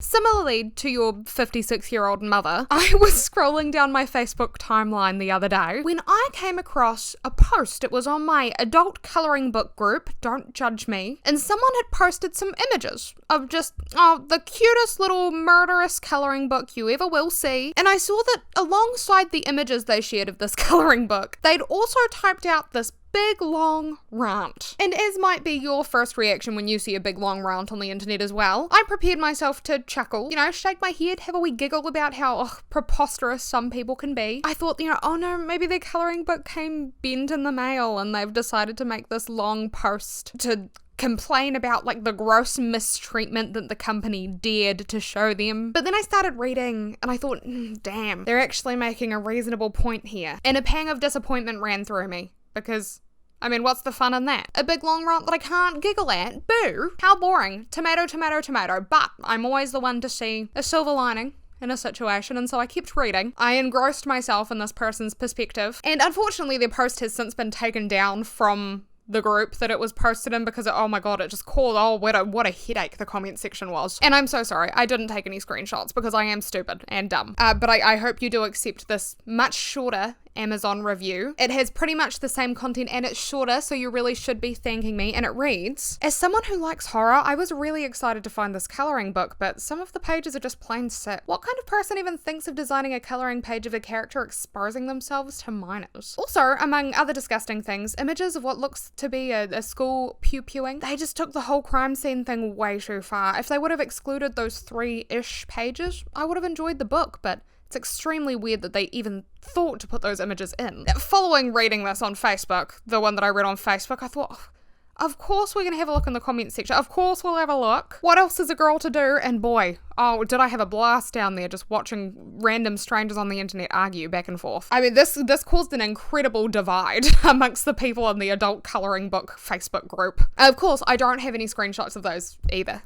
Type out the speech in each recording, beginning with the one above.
Similarly to your 56-year-old mother, I was scrolling down my Facebook timeline the other day when I came across a post. It was on my adult colouring book group, don't judge me, and someone had posted some images of just, the cutest little murderous colouring book you ever will see. And I saw that alongside the images they shared of this colouring book, they'd also typed out this big long rant. And as might be your first reaction when you see a big long rant on the internet as well, I prepared myself to chuckle, shake my head, have a wee giggle about how preposterous some people can be. I thought, oh no, maybe their colouring book came bent in the mail and they've decided to make this long post to complain about the gross mistreatment that the company dared to show them. But then I started reading and I thought, damn, they're actually making a reasonable point here. And a pang of disappointment ran through me. Because, what's the fun in that? A big long rant that I can't giggle at? Boo! How boring. Tomato, tomato, tomato. But I'm always the one to see a silver lining in a situation, and so I kept reading. I engrossed myself in this person's perspective, and unfortunately their post has since been taken down from the group that it was posted in because, oh my god, it just caused, what a headache the comment section was. And I'm so sorry, I didn't take any screenshots because I am stupid and dumb. But I hope you do accept this much shorter Amazon review. It has pretty much the same content and it's shorter, so you really should be thanking me. And it reads, as someone who likes horror, I was really excited to find this colouring book, but some of the pages are just plain sick. What kind of person even thinks of designing a colouring page of a character exposing themselves to minors? Also, among other disgusting things, images of what looks to be a school pew-pewing. They just took the whole crime scene thing way too far. If they would have excluded those 3-ish pages, I would have enjoyed the book, but it's extremely weird that they even thought to put those images in. Following reading this on Facebook, the one that I read on Facebook, I thought, of course we're going to have a look in the comment section. Of course we'll have a look. What else is a girl to do? And boy, did I have a blast down there just watching random strangers on the internet argue back and forth. This caused an incredible divide amongst the people in the adult colouring book Facebook group. Of course, I don't have any screenshots of those either.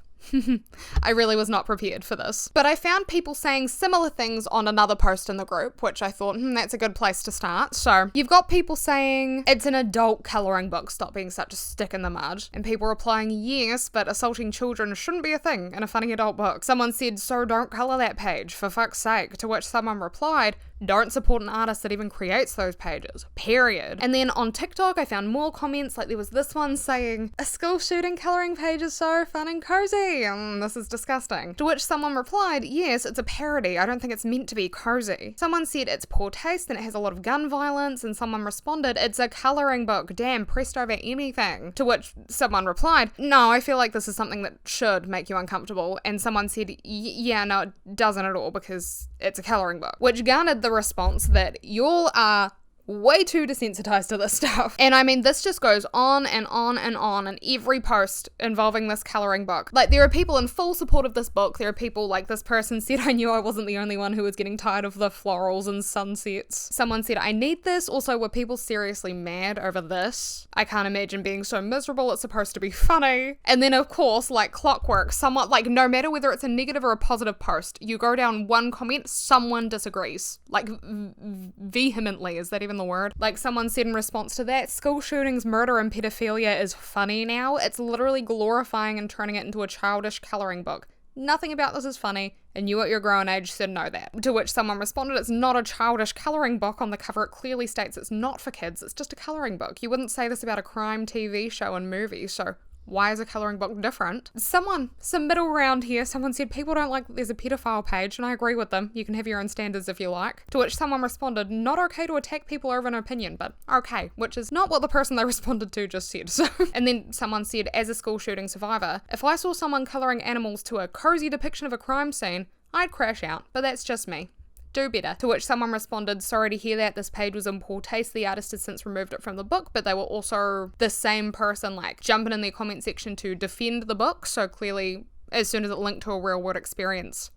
I really was not prepared for this. But I found people saying similar things on another post in the group, which I thought, that's a good place to start. So you've got people saying, it's an adult colouring book, stop being such a stick in the mud. And people replying, yes, but assaulting children shouldn't be a thing in a funny adult book. Someone said, so don't colour that page, for fuck's sake. To which someone replied, don't support an artist that even creates those pages, period. And then on TikTok, I found more comments, like there was this one saying, a school shooting colouring page is so fun and cozy. This is disgusting. To which someone replied, yes, it's a parody. I don't think it's meant to be cozy. Someone said it's poor taste and it has a lot of gun violence, and someone responded, it's a colouring book. Damn, pressed over anything. To which someone replied, no, I feel like this is something that should make you uncomfortable. And someone said, yeah, no, it doesn't at all because it's a colouring book. Which garnered the response that y'all are way too desensitized to this stuff. And this just goes on and on and on in every post involving this colouring book. There are people in full support of this book. There are people like this person said, I knew I wasn't the only one who was getting tired of the florals and sunsets. Someone said, I need this. Also, were people seriously mad over this? I can't imagine being so miserable. It's supposed to be funny. And then of course, like clockwork, someone, no matter whether it's a negative or a positive post, you go down one comment, someone disagrees. Vehemently, is that even the word? Someone said in response to that, school shootings, murder and pedophilia is funny now. It's literally glorifying and turning it into a childish colouring book. Nothing about this is funny, and you at your grown age should know that. To which someone responded, it's not a childish colouring book. On the cover it clearly states it's not for kids, it's just a colouring book. You wouldn't say this about a crime TV show and movie, so why is a colouring book different? Some middle ground here, someone said people don't like that there's a pedophile page, and I agree with them. You can have your own standards if you like. To which someone responded, not okay to attack people over an opinion, but okay, which is not what the person they responded to just said. So, and then someone said, as a school shooting survivor, if I saw someone colouring animals to a cozy depiction of a crime scene, I'd crash out, but that's just me. Do better. To which someone responded, sorry to hear that, this page was in poor taste, the artist has since removed it from the book, but they were also the same person jumping in their comment section to defend the book, so clearly as soon as it linked to a real world experience,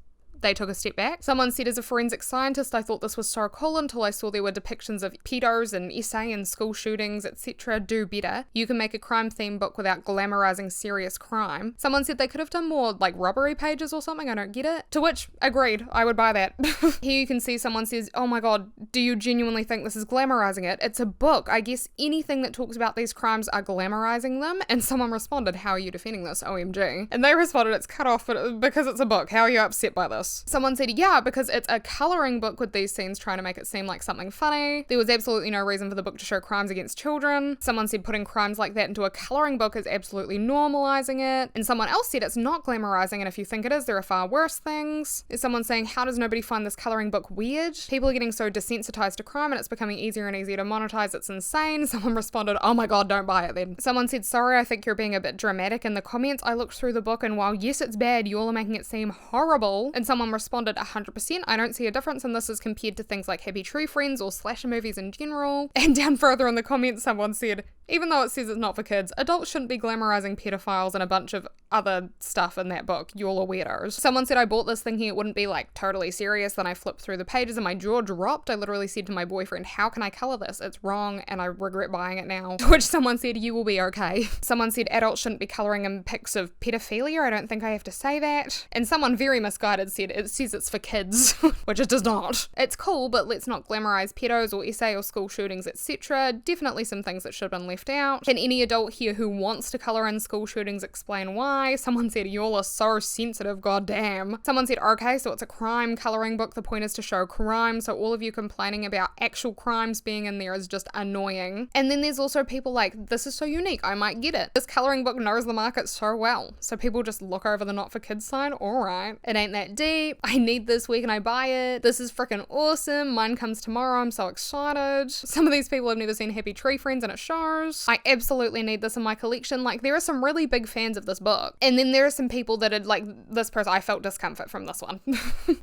they took a step back. Someone said, as a forensic scientist, I thought this was so cool until I saw there were depictions of pedos and SA and school shootings, etc. Do better. You can make a crime theme book without glamorizing serious crime. Someone said they could have done more like robbery pages or something. I don't get it. To which, agreed, I would buy that. Here you can see someone says, oh my god, do you genuinely think this is glamorizing it? It's a book. I guess anything that talks about these crimes are glamorizing them. And someone responded, how are you defending this? OMG. And they responded, it's cut off because it's a book. How are you upset by this? Someone said, yeah, because it's a colouring book with these scenes trying to make it seem like something funny. There was absolutely no reason for the book to show crimes against children. Someone said putting crimes like that into a colouring book is absolutely normalising it. And someone else said it's not glamorising, and if you think it is, there are far worse things. There's someone saying, how does nobody find this colouring book weird? People are getting so desensitized to crime and it's becoming easier and easier to monetize. It's insane. Someone responded, oh my god, don't buy it then. Someone said, sorry, I think you're being a bit dramatic in the comments. I looked through the book and while yes, it's bad, you all are making it seem horrible. And someone responded, 100%, I don't see a difference in this as compared to things like Happy Tree Friends or slasher movies in general. And down further in the comments, someone said, even though it says it's not for kids, adults shouldn't be glamorizing pedophiles and a bunch of other stuff in that book. You all are weirdos. Someone said I bought this thinking it wouldn't be like totally serious. Then I flipped through the pages and my jaw dropped. I literally said to my boyfriend, how can I color this? It's wrong and I regret buying it now. To which someone said, you will be okay. Someone said adults shouldn't be coloring in pics of pedophilia. I don't think I have to say that. And someone very misguided said it says it's for kids, which it does not. It's cool, but let's not glamorize pedos or SA or school shootings, etc. Definitely some things that should have been left out. Can any adult here who wants to color in school shootings explain why? Someone said, y'all are so sensitive, goddamn. Someone said, okay, so it's a crime coloring book. The point is to show crime, so all of you complaining about actual crimes being in there is just annoying. And then there's also people like, this is so unique, I might get it. This coloring book knows the market so well. So people just look over the not for kids sign, alright, it ain't that deep. I need this week and I buy it. This is freaking awesome. Mine comes tomorrow, I'm so excited. Some of these people have never seen Happy Tree Friends and it shows. I absolutely need this in my collection. Like, there are some really big fans of this book. And then there are some people that had, like, this person, I felt discomfort from this one.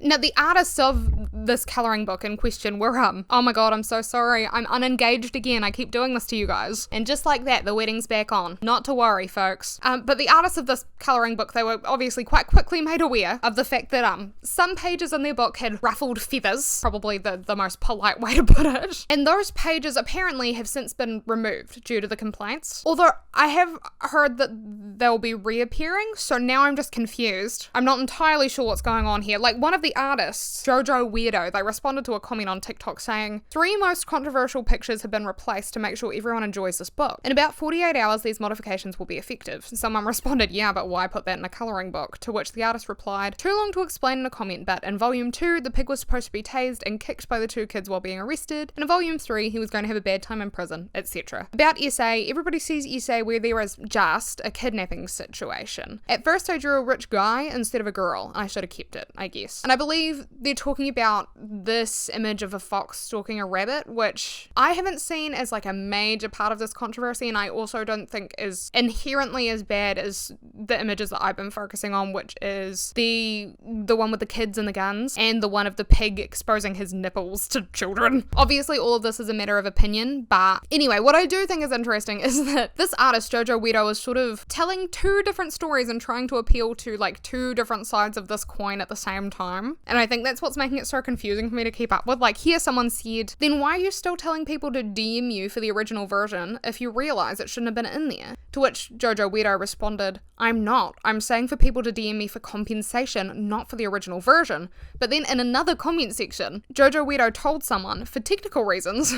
Now, the artists of this coloring book in question were, oh my god, I'm so sorry. I'm unengaged again. I keep doing this to you guys. And just like that, the wedding's back on. Not to worry, folks. But the artists of this coloring book, they were obviously quite quickly made aware of the fact that, some pages in their book had ruffled feathers, probably the most polite way to put it. And those pages apparently have since been removed due to the complaints. Although I have heard that they'll be reappearing, so now I'm just confused. I'm not entirely sure what's going on here. Like, one of the artists, JoJo Weirdo, they responded to a comment on TikTok saying, 3 most controversial pictures have been replaced to make sure everyone enjoys this book. In about 48 hours, these modifications will be effective. Someone responded, yeah, but why put that in a coloring book? To which the artist replied, too long to explain in a comment, but in volume 2, the pig was supposed to be tased and kicked by the 2 kids while being arrested. And in volume 3, he was going to have a bad time in prison, etc. About SA, everybody sees SA where there is just a kidnapping situation. At first I drew a rich guy instead of a girl. I should have kept it, I guess. And I believe they're talking about this image of a fox stalking a rabbit, which I haven't seen as like a major part of this controversy, and I also don't think is inherently as bad as the images that I've been focusing on, which is the one with the kids and the guns, and the one of the pig exposing his nipples to children. Obviously all of this is a matter of opinion, but anyway, what I do think is interesting is that this artist, JoJo Weirdo, is sort of telling 2 different stories and trying to appeal to like 2 different sides of this coin at the same time. And I think that's what's making it so confusing for me to keep up with. Like, here someone said, then why are you still telling people to DM you for the original version if you realize it shouldn't have been in there? To which JoJo Weirdo responded, I'm not. I'm saying for people to DM me for compensation, not for the original version. But then in another comment section, JoJo Weirdo told someone, for technical reasons,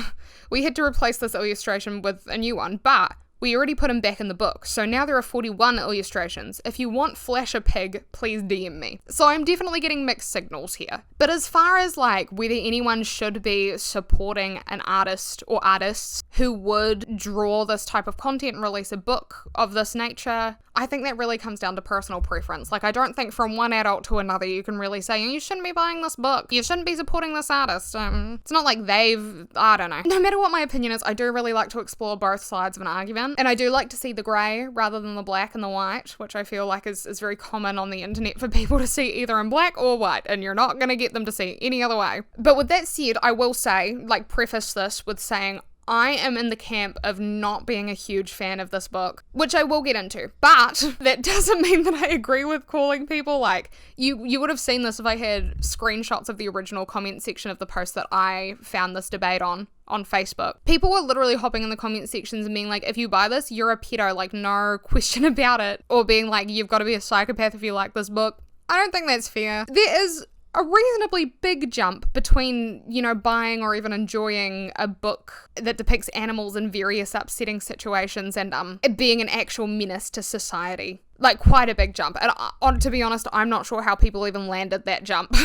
we had to replace this illustration with a new one, but we already put him back in the book, so now there are 41 illustrations. If you want Flash a pig, please DM me. So I'm definitely getting mixed signals here. But as far as like whether anyone should be supporting an artist or artists who would draw this type of content and release a book of this nature, I think that really comes down to personal preference. Like, I don't think from one adult to another you can really say, you shouldn't be buying this book, you shouldn't be supporting this artist. It's not like I don't know. No matter what my opinion is, I do really like to explore both sides of an argument, and I do like to see the grey rather than the black and the white, which I feel like is very common on the internet for people to see either in black or white, and you're not going to get them to see any other way. But with that said, I will say, like, preface this with saying, I am in the camp of not being a huge fan of this book, which I will get into, but that doesn't mean that I agree with calling people, like, you would have seen this if I had screenshots of the original comment section of the post that I found this debate on Facebook. People were literally hopping in the comment sections and being like, if you buy this, you're a pedo, like, no question about it, or being like, you've got to be a psychopath if you like this book. I don't think that's fair. There is a reasonably big jump between, buying or even enjoying a book that depicts animals in various upsetting situations and it being an actual menace to society. Like, quite a big jump. And to be honest, I'm not sure how people even landed that jump.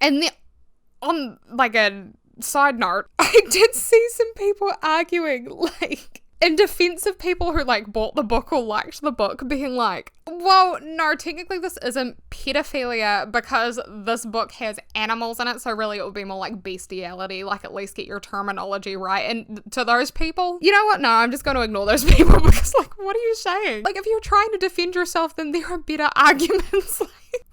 And then, on, like, a side note, I did see some people arguing, like, in defense of people who, like, bought the book or liked the book, being like, well, no, technically this isn't pedophilia because this book has animals in it, so really it would be more like bestiality, like, at least get your terminology right. And to those people, you know what? No, I'm just going to ignore those people because, like, what are you saying? Like, if you're trying to defend yourself, then there are better arguments. Like,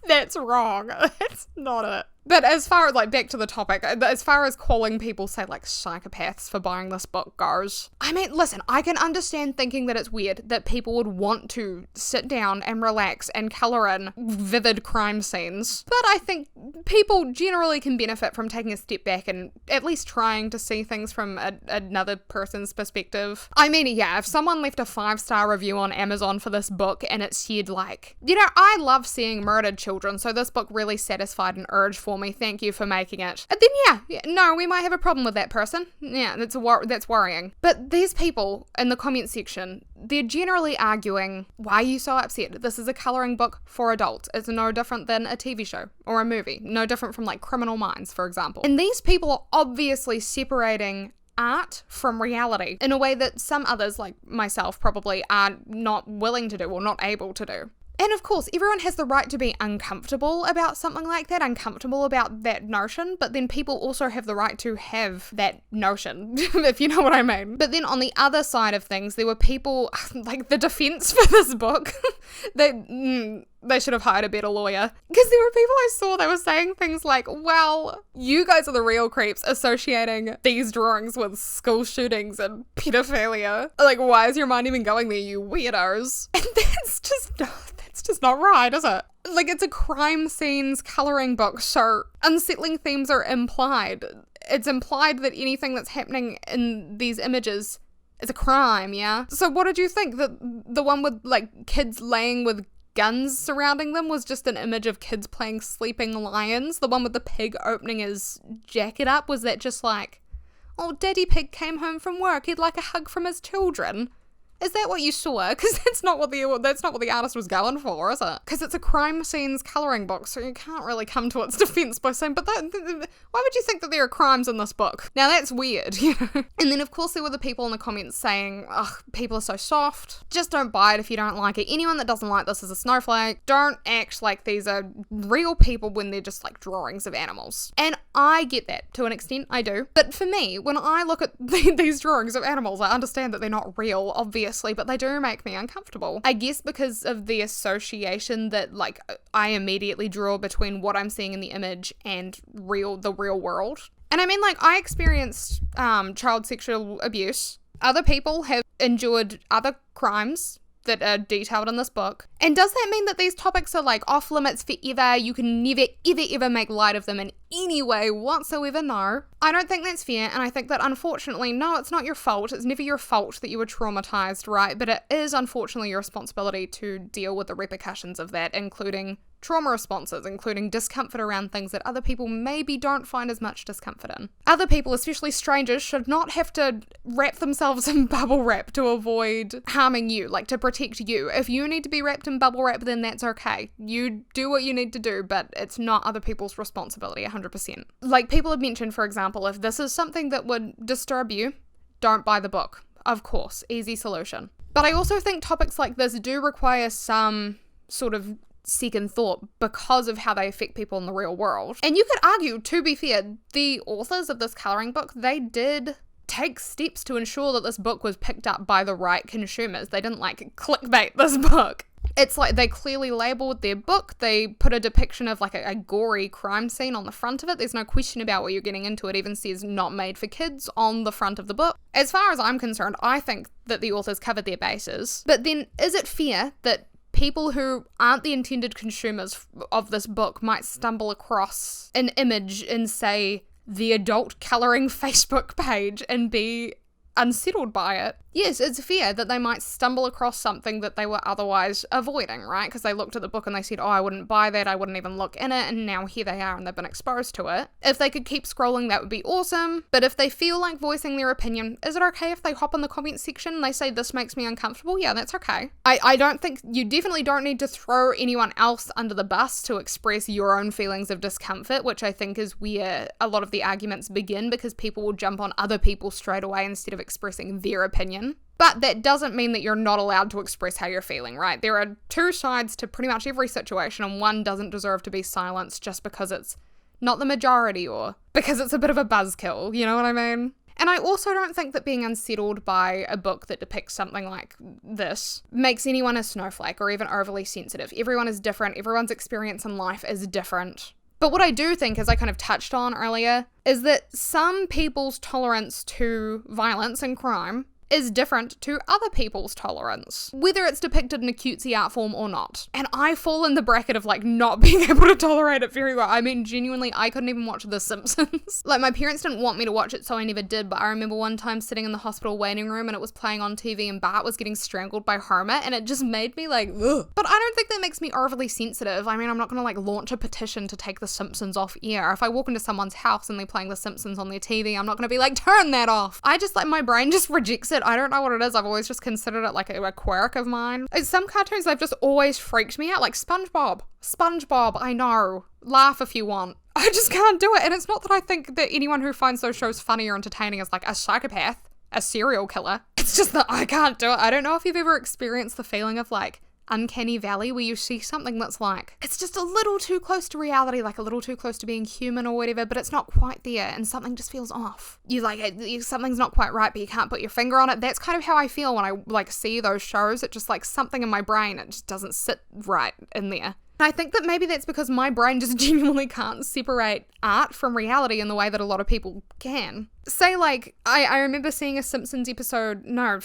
that's wrong. That's not it. But as far as, like, back to the topic, as far as calling people, say, like, psychopaths for buying this book goes, I mean, listen, I can understand thinking that it's weird that people would want to sit down and relax and colour in vivid crime scenes. But I think people generally can benefit from taking a step back and at least trying to see things from another person's perspective. I mean, yeah, if someone left a 5-star review on Amazon for this book and it said, like, I love seeing murdered children, so this book really satisfied an urge for me, thank you for making it. And then no, we might have a problem with that person. Yeah, that's worrying. But these people in the comment section, they're generally arguing, why are you so upset? This is a colouring book for adults. It's no different than a TV show or a movie. No different from, like, Criminal Minds, for example. And these people are obviously separating art from reality in a way that some others, like myself, probably are not willing to do or not able to do. And of course, everyone has the right to be uncomfortable about something like that, uncomfortable about that notion, but then people also have the right to have that notion, if you know what I mean. But then on the other side of things, there were people, like, the defense for this book, they should have hired a better lawyer. Because there were people I saw that were saying things like, well, you guys are the real creeps associating these drawings with school shootings and pedophilia. Like, why is your mind even going there, you weirdos? And that's just not right, is it? Like, it's a crime scenes colouring book, so unsettling themes are implied. It's implied that anything that's happening in these images is a crime, yeah? So what did you think? That the one with, like, kids laying with guns surrounding them was just an image of kids playing sleeping lions? The one with the pig opening his jacket up, was that just like, oh, Daddy Pig came home from work, he'd like a hug from his children? Is that what you saw? Because that's not what the artist was going for, is it? Because it's a crime scenes colouring book, so you can't really come to its defence by saying, but why would you think that there are crimes in this book? Now that's weird, you know? And then of course there were the people in the comments saying, ugh, people are so soft. Just don't buy it if you don't like it. Anyone that doesn't like this is a snowflake. Don't act like these are real people when they're just like drawings of animals. And I get that to an extent, I do. But for me, when I look at these drawings of animals, I understand that they're not real, obviously, but they do make me uncomfortable. I guess because of the association that, like, I immediately draw between what I'm seeing in the image and the real world. And I mean, like, I experienced child sexual abuse. Other people have endured other crimes that are detailed in this book. And does that mean that these topics are, like, off limits forever? You can never, ever make light of them in any way whatsoever? No. I don't think that's fair, and I think that, unfortunately, no, it's not your fault. It's never your fault that you were traumatized, right? But it is, unfortunately, your responsibility to deal with the repercussions of that, including trauma responses, including discomfort around things that other people maybe don't find as much discomfort in. Other people, especially strangers, should not have to wrap themselves in bubble wrap to avoid harming you, like to protect you. If you need to be wrapped in bubble wrap, then that's okay. You do what you need to do, but it's not other people's responsibility, 100%. Like people have mentioned, for example, if this is something that would disturb you, don't buy the book. Of course, easy solution. But I also think topics like this do require some sort of second thought because of how they affect people in the real world. And you could argue, to be fair, the authors of this colouring book, they did take steps to ensure that this book was picked up by the right consumers. They didn't like clickbait this book. It's like they clearly labeled their book. They put a depiction of like a gory crime scene on the front of it. There's no question about what you're getting into. It even says not made for kids on the front of the book. As far as I'm concerned, I think that the authors covered their bases. But then is it fair that people who aren't the intended consumers of this book might stumble across an image in, say, the adult colouring Facebook page and be unsettled by it? Yes, it's fair that they might stumble across something that they were otherwise avoiding, right? Because they looked at the book and they said, oh, I wouldn't buy that, I wouldn't even look in it, and now here they are and they've been exposed to it. If they could keep scrolling, that would be awesome. But if they feel like voicing their opinion, is it okay if they hop in the comments section and they say, this makes me uncomfortable? Yeah, that's okay. I don't think, you definitely don't need to throw anyone else under the bus to express your own feelings of discomfort, which I think is where a lot of the arguments begin, because people will jump on other people straight away instead of expressing their opinion. But that doesn't mean that you're not allowed to express how you're feeling, right? There are two sides to pretty much every situation, and one doesn't deserve to be silenced just because it's not the majority or because it's a bit of a buzzkill, you know what I mean? And I also don't think that being unsettled by a book that depicts something like this makes anyone a snowflake or even overly sensitive. Everyone is different. Everyone's experience in life is different. But what I do think, as I kind of touched on earlier, is that some people's tolerance to violence and crime is different to other people's tolerance, whether it's depicted in a cutesy art form or not. And I fall in the bracket of like not being able to tolerate it very well. I mean, genuinely, I couldn't even watch The Simpsons. Like, my parents didn't want me to watch it, so I never did, but I remember one time sitting in the hospital waiting room and it was playing on TV and Bart was getting strangled by Homer, and it just made me like, ugh. But I don't think that makes me overly sensitive. I mean, I'm not gonna like launch a petition to take The Simpsons off air. If I walk into someone's house and they're playing The Simpsons on their TV, I'm not gonna be like, turn that off. I just like, my brain just rejects it. I don't know what it is. I've always just considered it like a quirk of mine. Some cartoons, they've just always freaked me out, like SpongeBob. SpongeBob, I know. Laugh if you want. I just can't do it. And it's not that I think that anyone who finds those shows funny or entertaining is like a psychopath, a serial killer. It's just that I can't do it. I don't know if you've ever experienced the feeling of like uncanny valley where you see something that's like, it's just a little too close to reality, like a little too close to being human or whatever, but it's not quite there and something just feels off. You like, something's not quite right, but you can't put your finger on it. That's kind of how I feel when I like see those shows. It just like something in my brain, it just doesn't sit right in there. And I think that maybe that's because my brain just genuinely can't separate art from reality in the way that a lot of people can. Say, like, I remember seeing a Simpsons episode, a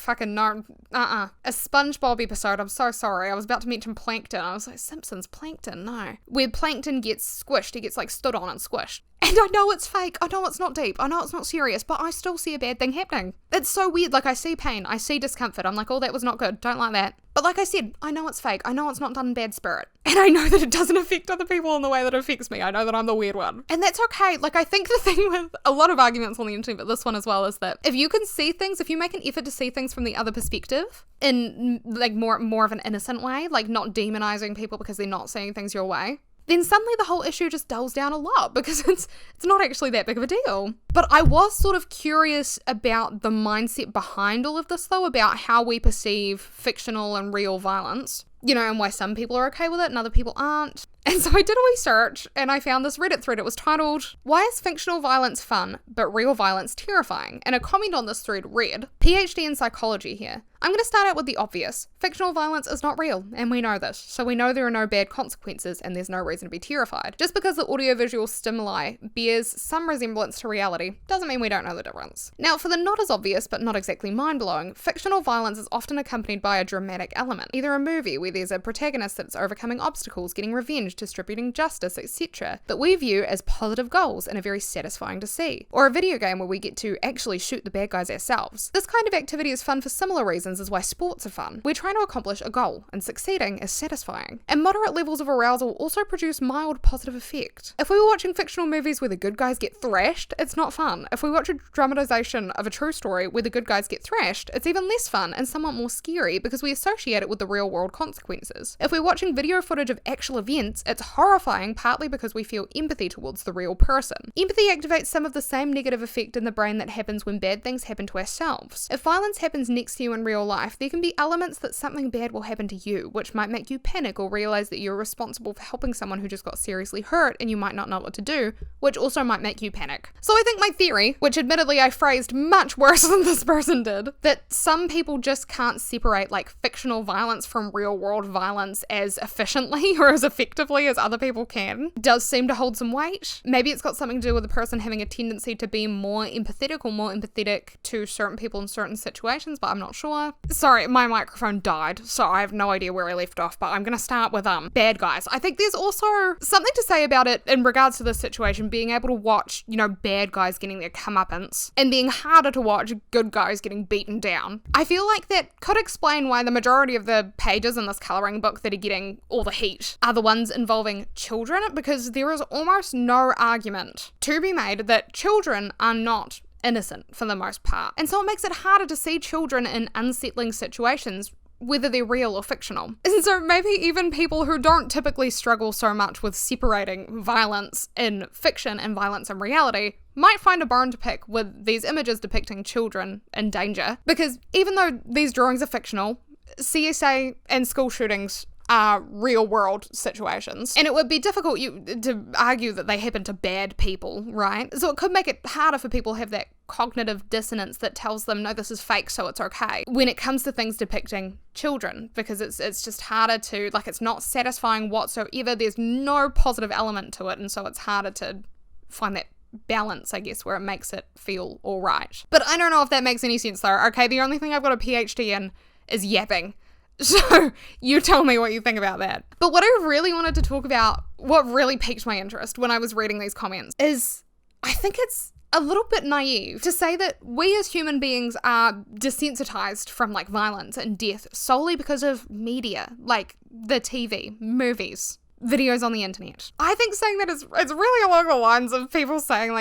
SpongeBob episode, I'm so sorry, I was about to mention Plankton, I was like, Simpsons, Plankton, no. Where Plankton gets squished, he gets, like, stood on and squished. And I know it's fake, I know it's not deep, I know it's not serious, but I still see a bad thing happening. It's so weird, like, I see pain, I see discomfort, I'm like, oh, that was not good, don't like that. But like I said, I know it's fake, I know it's not done in bad spirit. And I know that it doesn't affect other people in the way that it affects me, I know that I'm the weird one. And that's okay, like, I think the thing with a lot of arguments on the internet, but this one as well, is that if you can see things, if you make an effort to see things from the other perspective, in like more of an innocent way, like not demonizing people because they're not seeing things your way, then suddenly the whole issue just dulls down a lot because it's not actually that big of a deal. But I was sort of curious about the mindset behind all of this though, about how we perceive fictional and real violence, you know, and why some people are okay with it and other people aren't. And so I did a research and I found this Reddit thread. It was titled, "Why is fictional violence fun, but real violence terrifying?" And a comment on this thread read, "PhD in psychology here. I'm going to start out with the obvious. Fictional violence is not real, and we know this, so we know there are no bad consequences and there's no reason to be terrified. Just because the audiovisual stimuli bears some resemblance to reality doesn't mean we don't know the difference." Now, for the not as obvious but not exactly mind-blowing, fictional violence is often accompanied by a dramatic element, either a movie where there's a protagonist that's overcoming obstacles, getting revenge, distributing justice, etc., that we view as positive goals and are very satisfying to see, or a video game where we get to actually shoot the bad guys ourselves. This kind of activity is fun for similar reasons as why sports are fun. We're trying to accomplish a goal, and succeeding is satisfying. And moderate levels of arousal also produce mild positive effect. If we were watching fictional movies where the good guys get thrashed, it's not fun. If we watch a dramatization of a true story where the good guys get thrashed, it's even less fun and somewhat more scary because we associate it with the real world consequences. If we're watching video footage of actual events, It's horrifying, partly because we feel empathy towards the real person. Empathy activates some of the same negative effect in the brain that happens when bad things happen to ourselves. If violence happens next to you in real life, there can be elements that something bad will happen to you, which might make you panic or realize that you're responsible for helping someone who just got seriously hurt and you might not know what to do, which also might make you panic. So I think my theory, which admittedly I phrased much worse than this person did, that some people just can't separate like fictional violence from real world violence as efficiently or as effectively as other people can, does seem to hold some weight. Maybe it's got something to do with the person having a tendency to be more empathetic to certain people in certain situations, but I'm not sure. Sorry, my microphone died, so I have no idea where I left off, but I'm gonna start with bad guys. I think there's also something to say about it in regards to this situation, being able to watch, bad guys getting their comeuppance and being harder to watch good guys getting beaten down. I feel like that could explain why the majority of the pages in this colouring book that are getting all the heat are the ones involving children, because there is almost no argument to be made that children are not innocent for the most part. And so it makes it harder to see children in unsettling situations, whether they're real or fictional. And so maybe even people who don't typically struggle so much with separating violence in fiction and violence in reality might find a bone to pick with these images depicting children in danger. Because even though these drawings are fictional, CSA and school shootings are real world situations. And it would be difficult to argue that they happen to bad people, right? So it could make it harder for people to have that cognitive dissonance that tells them, no, this is fake, so it's okay, when it comes to things depicting children, because it's just harder to, it's not satisfying whatsoever. There's no positive element to it, and so it's harder to find that balance, I guess, where it makes it feel all right. But I don't know if that makes any sense though. Okay, the only thing I've got a PhD in is yapping. So you tell me what you think about that. But what I really wanted to talk about, what really piqued my interest when I was reading these comments, is I think it's a little bit naive to say that we as human beings are desensitized from violence and death solely because of media, like the TV, movies, videos on the internet. I think saying that is it's really along the lines of people saying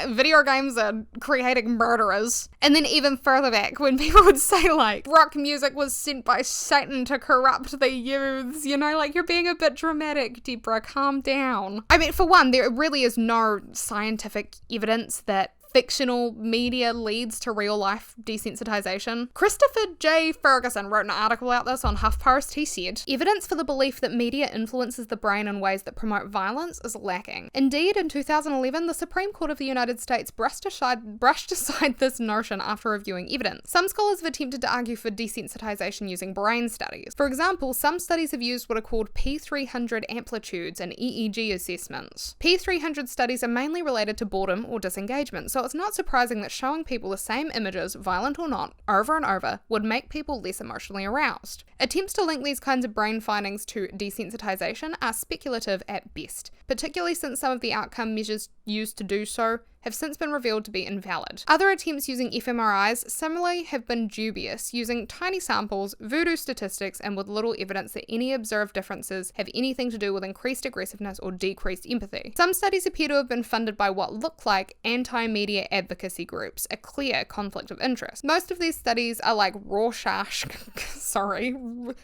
video games are creating murderers. And then even further back when people would say rock music was sent by Satan to corrupt the youths, you're being a bit dramatic, Deborah, calm down. I mean, for one, there really is no scientific evidence that fictional media leads to real life desensitization. Christopher J. Ferguson wrote an article about this on HuffPost. He said, evidence for the belief that media influences the brain in ways that promote violence is lacking. Indeed, in 2011, the Supreme Court of the United States brushed aside this notion after reviewing evidence. Some scholars have attempted to argue for desensitization using brain studies. For example, some studies have used what are called P300 amplitudes and EEG assessments. P300 studies are mainly related to boredom or disengagement, so it's not surprising that showing people the same images, violent or not, over and over would make people less emotionally aroused. Attempts to link these kinds of brain findings to desensitization are speculative at best, particularly since some of the outcome measures used to do so have since been revealed to be invalid. Other attempts using fMRIs similarly have been dubious, using tiny samples, voodoo statistics, and with little evidence that any observed differences have anything to do with increased aggressiveness or decreased empathy. Some studies appear to have been funded by what look like anti-media advocacy groups, a clear conflict of interest. Most of these studies are like Rorschach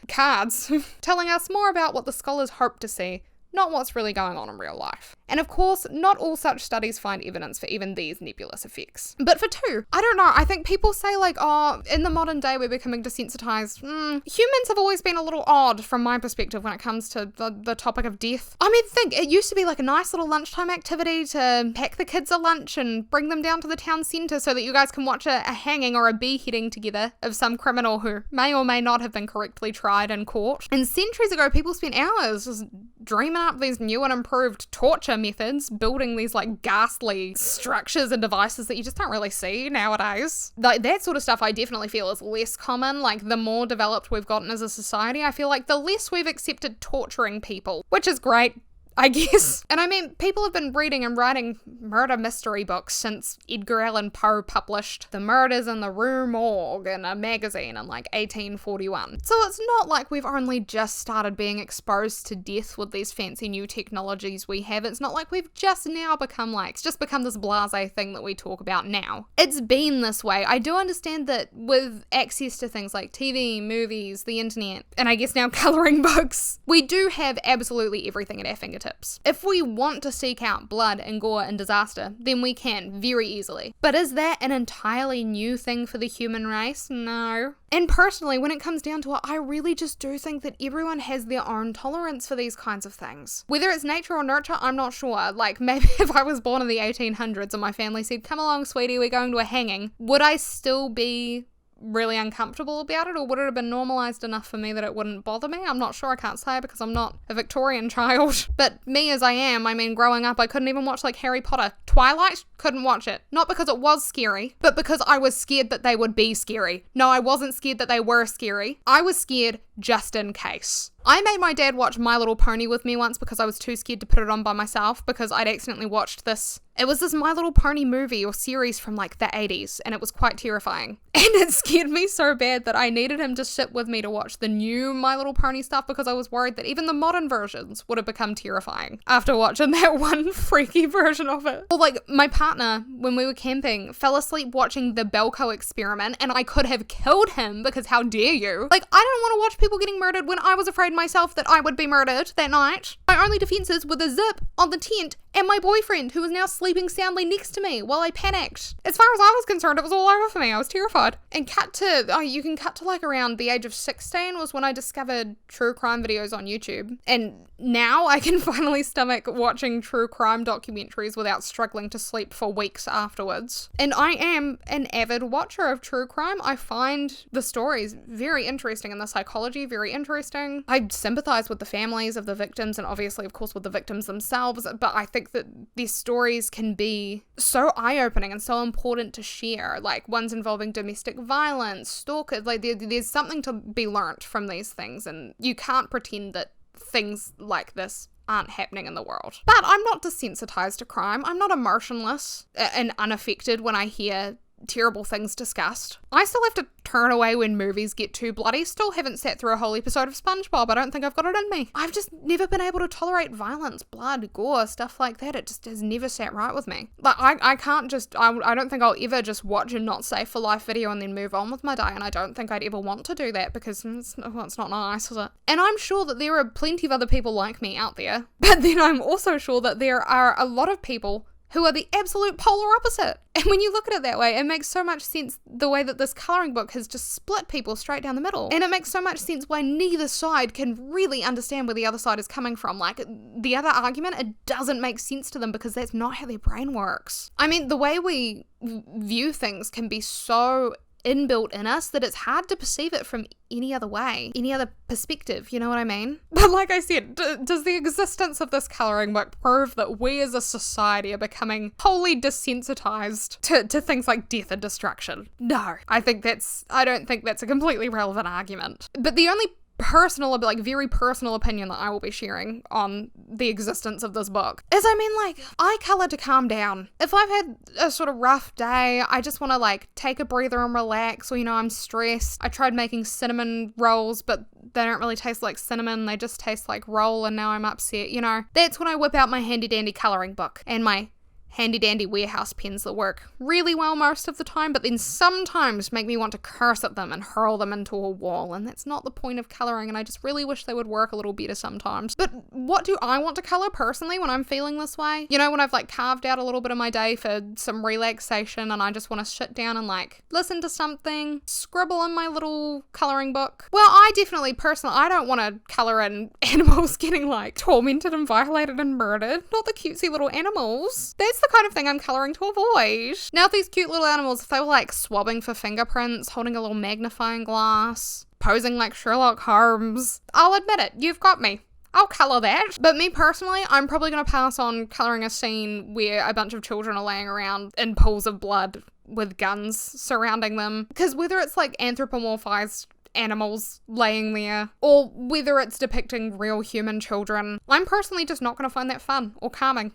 cards, telling us more about what the scholars hope to see, not what's really going on in real life. And of course, not all such studies find evidence for even these nebulous effects. But for two, I don't know, I think people say in the modern day we're becoming desensitized. Humans have always been a little odd from my perspective when it comes to the topic of death. I mean, think, it used to be a nice little lunchtime activity to pack the kids a lunch and bring them down to the town centre so that you guys can watch a hanging or a beheading together of some criminal who may or may not have been correctly tried in court. And centuries ago, people spent hours just dreaming up these new and improved torture methods, building these ghastly structures and devices that you just don't really see nowadays. That sort of stuff I definitely feel is less common. The more developed we've gotten as a society, I feel the less we've accepted torturing people, which is great. I guess. And I mean, people have been reading and writing murder mystery books since Edgar Allan Poe published The Murders in the Rue Morgue in a magazine in like 1841. So it's not like we've only just started being exposed to death with these fancy new technologies we have. It's not like we've just now become like, it's just become this blasé thing that we talk about now. It's been this way. I do understand that with access to things like TV, movies, the internet, and I guess now colouring books, we do have absolutely everything at our fingertips. If we want to seek out blood and gore and disaster, then we can very easily. But is that an entirely new thing for the human race? No. And personally, when it comes down to it, I really just do think that everyone has their own tolerance for these kinds of things. Whether it's nature or nurture, I'm not sure. Like, maybe if I was born in the 1800s and my family said, come along, sweetie, we're going to a hanging, would I still be really uncomfortable about it, or would it have been normalized enough for me that it wouldn't bother me? I'm not sure. I can't say because I'm not a Victorian child. But me as I am, I mean, growing up, I couldn't even watch like Harry Potter. Twilight, couldn't watch it. Not because it was scary, but because I was scared that they would be scary. No, I wasn't scared that they were scary. I was scared just in case. I made my dad watch My Little Pony with me once because I was too scared to put it on by myself because I'd accidentally watched this. It was this My Little Pony movie or series from like the 80s, and it was quite terrifying. And it scared me so bad that I needed him to sit with me to watch the new My Little Pony stuff because I was worried that even the modern versions would have become terrifying after watching that one freaky version of it. Or like my partner, when we were camping, fell asleep watching the Belko experiment, and I could have killed him because how dare you? Like, I didn't want to watch people getting murdered when I was afraid myself that I would be murdered that night. My only defenses were the zip on the tent and my boyfriend, who was now sleeping soundly next to me while I panicked. As far as I was concerned, it was all over for me. I was terrified. And you can cut to like around the age of 16 was when I discovered true crime videos on YouTube. And now I can finally stomach watching true crime documentaries without struggling to sleep for weeks afterwards. And I am an avid watcher of true crime. I find the stories very interesting and the psychology very interesting. I sympathize with the families of the victims and obviously, of course, with the victims themselves, but I think that these stories can be so eye-opening and so important to share, like ones involving domestic violence, stalkers, like there's something to be learnt from these things, and you can't pretend that things like this aren't happening in the world. But I'm not desensitized to crime. I'm not emotionless and unaffected when I hear terrible things discussed. I still have to turn away when movies get too bloody. Still haven't sat through a whole episode of SpongeBob. I don't think I've got it in me. I've just never been able to tolerate violence, blood, gore, stuff like that. It just has never sat right with me. Like, I can't just, I don't think I'll ever just watch a not safe for life video and then move on with my day, and I don't think I'd ever want to do that because it's not nice, is it? And I'm sure that there are plenty of other people like me out there, but then I'm also sure that there are a lot of people who are the absolute polar opposite. And when you look at it that way, it makes so much sense the way that this colouring book has just split people straight down the middle. And it makes so much sense why neither side can really understand where the other side is coming from. Like, the other argument, it doesn't make sense to them because that's not how their brain works. I mean, the way we view things can be so inbuilt in us that it's hard to perceive it from any other way, any other perspective, you know what I mean? But like I said, does the existence of this colouring book prove that we as a society are becoming wholly desensitized to things like death and destruction? No, I don't think that's a completely relevant argument. But the only very personal opinion that I will be sharing on the existence of this book is, I mean, like, I colour to calm down. If I've had a sort of rough day, I just want to like take a breather and relax, or, you know, I'm stressed. I tried making cinnamon rolls, but they don't really taste like cinnamon, they just taste like roll, and now I'm upset, you know. That's when I whip out my handy dandy colouring book and my handy dandy warehouse pens that work really well most of the time, but then sometimes make me want to curse at them and hurl them into a wall, and that's not the point of colouring, and I just really wish they would work a little better sometimes. But what do I want to colour personally when I'm feeling this way? You know, when I've like carved out a little bit of my day for some relaxation and I just want to sit down and like listen to something, scribble in my little colouring book. Well, I definitely personally, I don't want to colour in animals getting like tormented and violated and murdered. Not the cutesy little animals. That's the kind of thing I'm colouring to avoid. Now, if these cute little animals, if they were like swabbing for fingerprints, holding a little magnifying glass, posing like Sherlock Holmes, I'll admit it, you've got me. I'll colour that. But me personally, I'm probably going to pass on colouring a scene where a bunch of children are laying around in pools of blood with guns surrounding them. Because whether it's like anthropomorphized animals laying there, or whether it's depicting real human children, I'm personally just not going to find that fun or calming.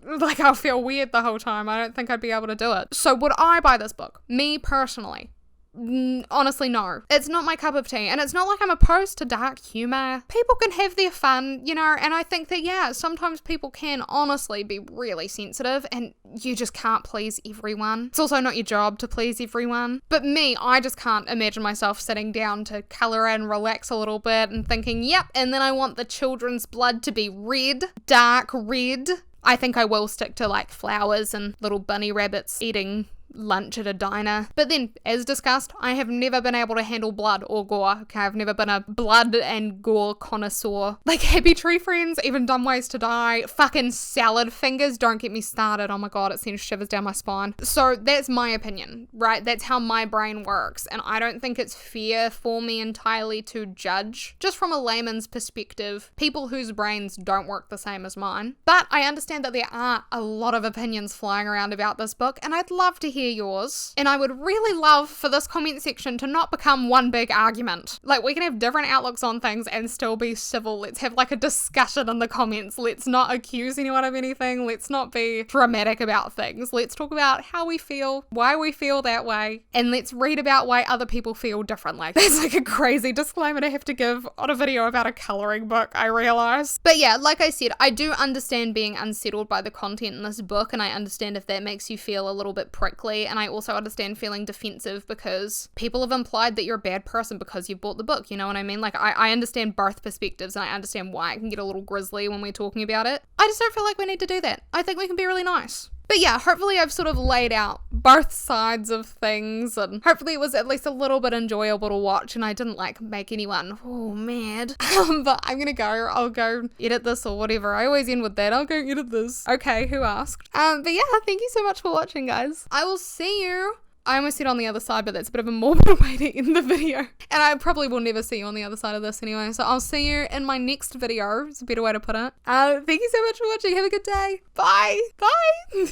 Like, I'll feel weird the whole time. I don't think I'd be able to do it. So would I buy this book? Me personally? Honestly, no. It's not my cup of tea, and it's not like I'm opposed to dark humor. People can have their fun, you know, and I think that, yeah, sometimes people can honestly be really sensitive, and you just can't please everyone. It's also not your job to please everyone. But me, I just can't imagine myself sitting down to colour and relax a little bit and thinking, yep, and then I want the children's blood to be red, dark red. I think I will stick to like flowers and little bunny rabbits eating lunch at a diner. But then, as discussed, I have never been able to handle blood or gore. Okay, I've never been a blood and gore connoisseur. Like Happy Tree Friends, even Dumb Ways to Die, fucking salad fingers, don't get me started. Oh my god, it sends shivers down my spine. So that's my opinion, right? That's how my brain works, and I don't think it's fair for me entirely to judge, just from a layman's perspective, people whose brains don't work the same as mine. But I understand that there are a lot of opinions flying around about this book, and I'd love to hear yours, and I would really love for this comment section to not become one big argument. Like, we can have different outlooks on things and still be civil. Let's have like a discussion in the comments. Let's not accuse anyone of anything. Let's not be dramatic about things. Let's talk about how we feel, why we feel that way, and let's read about why other people feel differently. That's like a crazy disclaimer to have to give on a video about a colouring book, I realise. But yeah, like I said, I do understand being unsettled by the content in this book, and I understand if that makes you feel a little bit prickly. And I also understand feeling defensive because people have implied that you're a bad person because you've bought the book, you know what I mean? Like, I understand both perspectives, and I understand why it can get a little grisly when we're talking about it. I just don't feel like we need to do that. I think we can be really nice. But yeah, hopefully I've sort of laid out both sides of things, and hopefully it was at least a little bit enjoyable to watch, and I didn't like make anyone mad. But I'm gonna go. I'll go edit this or whatever. I always end with that. I'll go edit this. Okay, who asked? But yeah, thank you so much for watching, guys. I will see you. I almost said on the other side, but that's a bit of a morbid way to end the video. And I probably will never see you on the other side of this anyway. So I'll see you in my next video. It's a better way to put it. Thank you so much for watching. Have a good day. Bye. Bye.